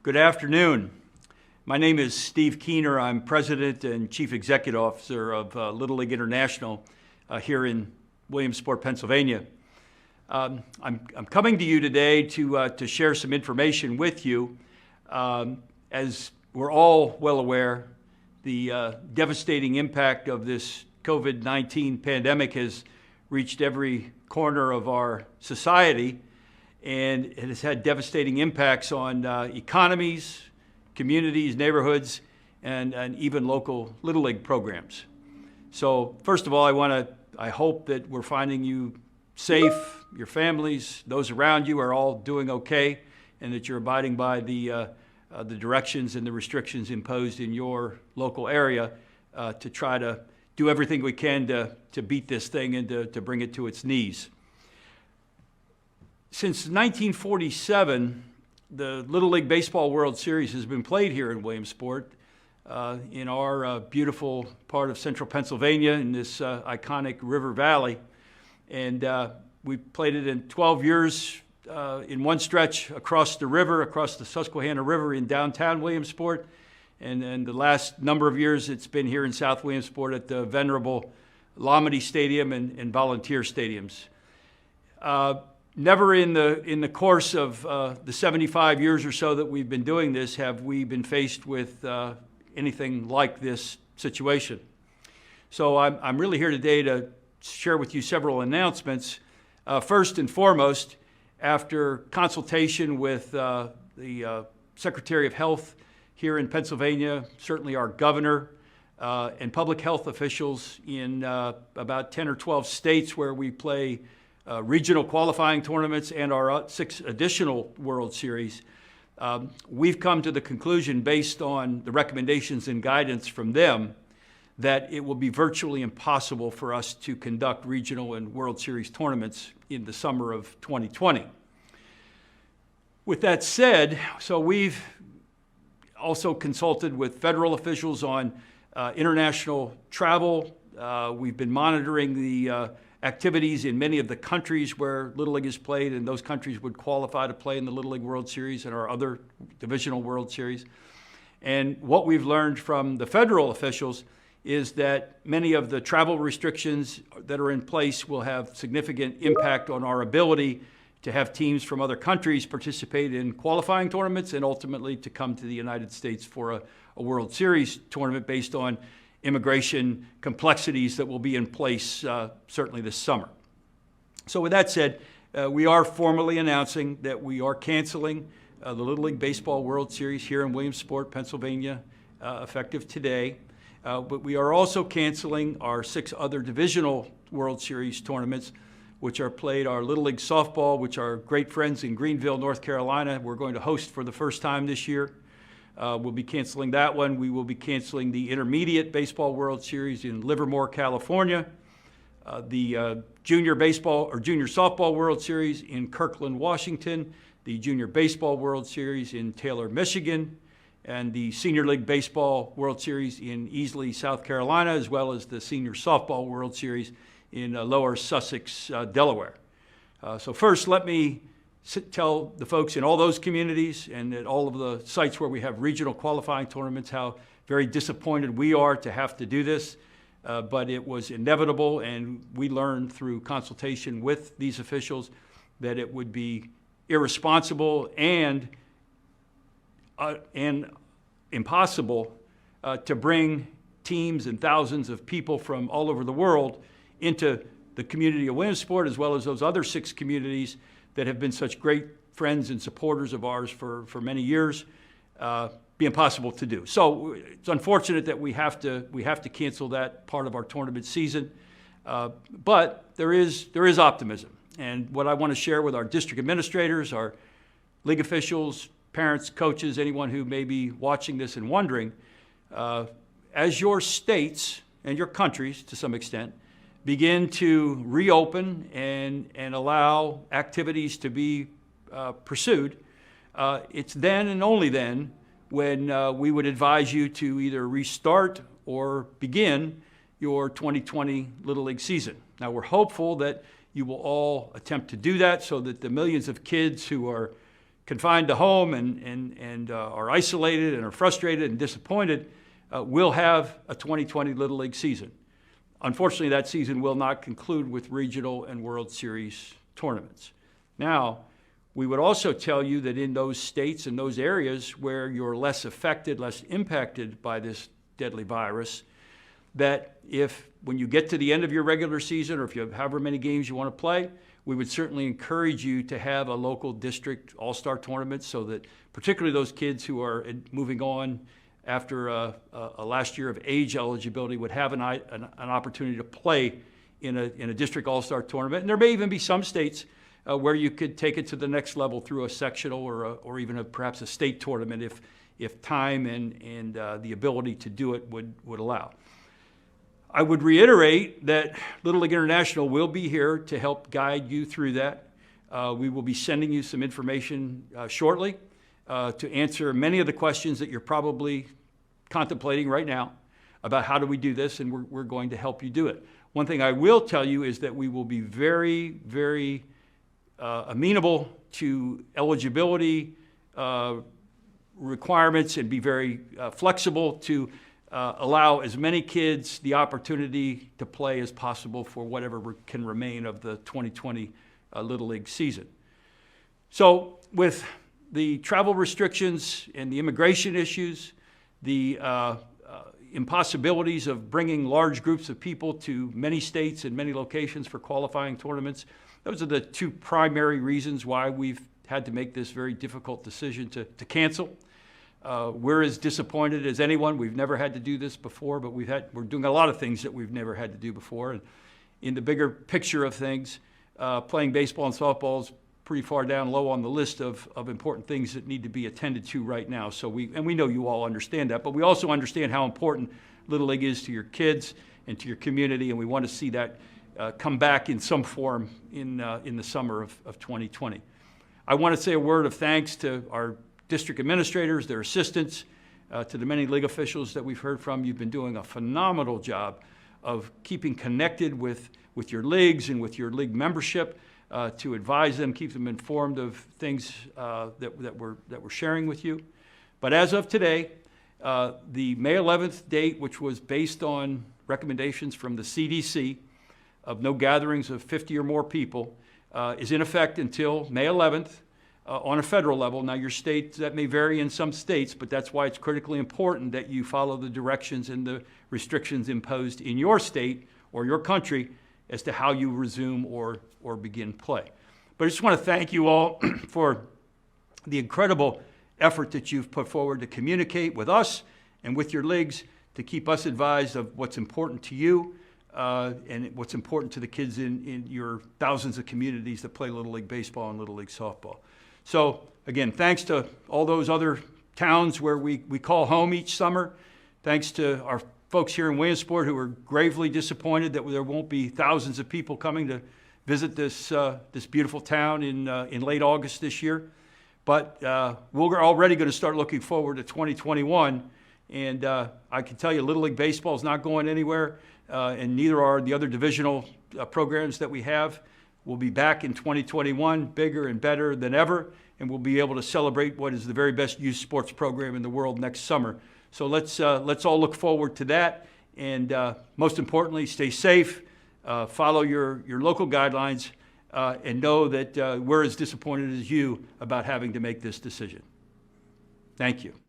Good afternoon. My name is Steve Keener. I'm President and Chief Executive Officer of Little League International here in Williamsport, Pennsylvania. I'm coming to you today to share some information with you. As we're all well aware, the devastating impact of this COVID-19 pandemic has reached every corner of our society, and it has had devastating impacts on economies, communities, neighborhoods, and even local Little League programs. So first of all, I hope that we're finding you safe, your families, those around you are all doing okay, and that you're abiding by the directions and the restrictions imposed in your local area to try to do everything we can to beat this thing and to bring it to its knees. Since 1947, the Little League Baseball World Series has been played here in Williamsport, in our beautiful part of central Pennsylvania, in this iconic river valley. And we played it in 12 years in one stretch across the river, across the Susquehanna River in downtown Williamsport. And the last number of years it's been here in South Williamsport at the venerable Lamity Stadium and Volunteer Stadiums. Never in the course of the 75 years or so that we've been doing this have we been faced with anything like this situation. So I'm really here today to share with you several announcements. First and foremost, after consultation with the Secretary of Health here in Pennsylvania, certainly our governor, and public health officials in about 10 or 12 states where we play regional qualifying tournaments and our 6 additional World Series, we've come to the conclusion, based on the recommendations and guidance from them, that it will be virtually impossible for us to conduct regional and World Series tournaments in the summer of 2020. With that said, so we've also consulted with federal officials on international travel. We've been monitoring the activities in many of the countries where Little League is played, and those countries would qualify to play in the Little League World Series and our other divisional World Series. And what we've learned from the federal officials is that many of the travel restrictions that are in place will have significant impact on our ability to have teams from other countries participate in qualifying tournaments and ultimately to come to the United States for a World Series tournament based on immigration complexities that will be in place certainly this summer. So with that said, we are formally announcing that we are canceling the Little League Baseball World Series here in Williamsport, Pennsylvania, effective today. But we are also canceling our 6 other divisional World Series tournaments, which are played, our Little League Softball, which our great friends in Greenville, North Carolina, we're going to host for the first time this year. We'll be canceling that one. We will be canceling the Intermediate Baseball World Series in Livermore, California, the Junior Baseball or Junior Softball World Series in Kirkland, Washington, the Junior Baseball World Series in Taylor, Michigan, and the Senior League Baseball World Series in Easley, South Carolina, as well as the Senior Softball World Series in Lower Sussex, Delaware. So first, let me tell the folks in all those communities and at all of the sites where we have regional qualifying tournaments how very disappointed we are to have to do this, but it was inevitable, and we learned through consultation with these officials that it would be irresponsible and impossible to bring teams and thousands of people from all over the world into the community of Williamsport, as well as those other 6 communities that have been such great friends and supporters of ours for many years, be impossible to do. So it's unfortunate that we have to cancel that part of our tournament season, but there is optimism. And what I want to share with our district administrators, our league officials, parents, coaches, anyone who may be watching this and wondering, as your states and your countries, to some extent, begin to reopen and allow activities to be pursued, it's then and only then when we would advise you to either restart or begin your 2020 Little League season. Now, we're hopeful that you will all attempt to do that so that the millions of kids who are confined to home and are isolated and are frustrated and disappointed will have a 2020 Little League season. Unfortunately, that season will not conclude with regional and World Series tournaments. Now, we would also tell you that in those states and those areas where you're less affected, less impacted by this deadly virus, that if when you get to the end of your regular season, or if you have however many games you want to play, we would certainly encourage you to have a local district all-star tournament so that particularly those kids who are moving on after a last year of age eligibility would have an opportunity to play in a district all-star tournament. And there may even be some states where you could take it to the next level through a sectional or even perhaps a state tournament if time and the ability to do it would allow. I would reiterate that Little League International will be here to help guide you through that. We will be sending you some information shortly to answer many of the questions that you're probably contemplating right now about how do we do this, and we're going to help you do it. One thing I will tell you is that we will be very, very amenable to eligibility requirements and be very flexible to allow as many kids the opportunity to play as possible for whatever can remain of the 2020 Little League season. So with the travel restrictions and the immigration issues, the impossibilities of bringing large groups of people to many states and many locations for qualifying tournaments, those are the two primary reasons why we've had to make this very difficult decision to cancel. We're as disappointed as anyone. We've never had to do this before, but we're doing a lot of things that we've never had to do before. And in the bigger picture of things, playing baseball and softball is pretty far down low on the list of important things that need to be attended to right now. So we know you all understand that, but we also understand how important Little League is to your kids and to your community, and we want to see that come back in some form in the summer of 2020. I want to say a word of thanks to our district administrators, their assistants, to the many league officials that we've heard from. You've been doing a phenomenal job of keeping connected with your leagues and with your league membership to advise them, keep them informed of things that we're sharing with you. But as of today, the May 11th date, which was based on recommendations from the CDC of no gatherings of 50 or more people, is in effect until May 11th. On a federal level. Now, your state, that may vary in some states, but that's why it's critically important that you follow the directions and the restrictions imposed in your state or your country as to how you resume or begin play. But I just want to thank you all for the incredible effort that you've put forward to communicate with us and with your leagues to keep us advised of what's important to you and what's important to the kids in your thousands of communities that play Little League baseball and Little League softball. So again, thanks to all those other towns where we call home each summer. Thanks to our folks here in Williamsport who are gravely disappointed that there won't be thousands of people coming to visit this beautiful town in late August this year. But we're already going to start looking forward to 2021. And I can tell you Little League baseball is not going anywhere, and neither are the other divisional programs that we have. We'll be back in 2021, bigger and better than ever, and we'll be able to celebrate what is the very best youth sports program in the world next summer. So let's all look forward to that, and most importantly, stay safe, follow your local guidelines, and know that we're as disappointed as you about having to make this decision. Thank you.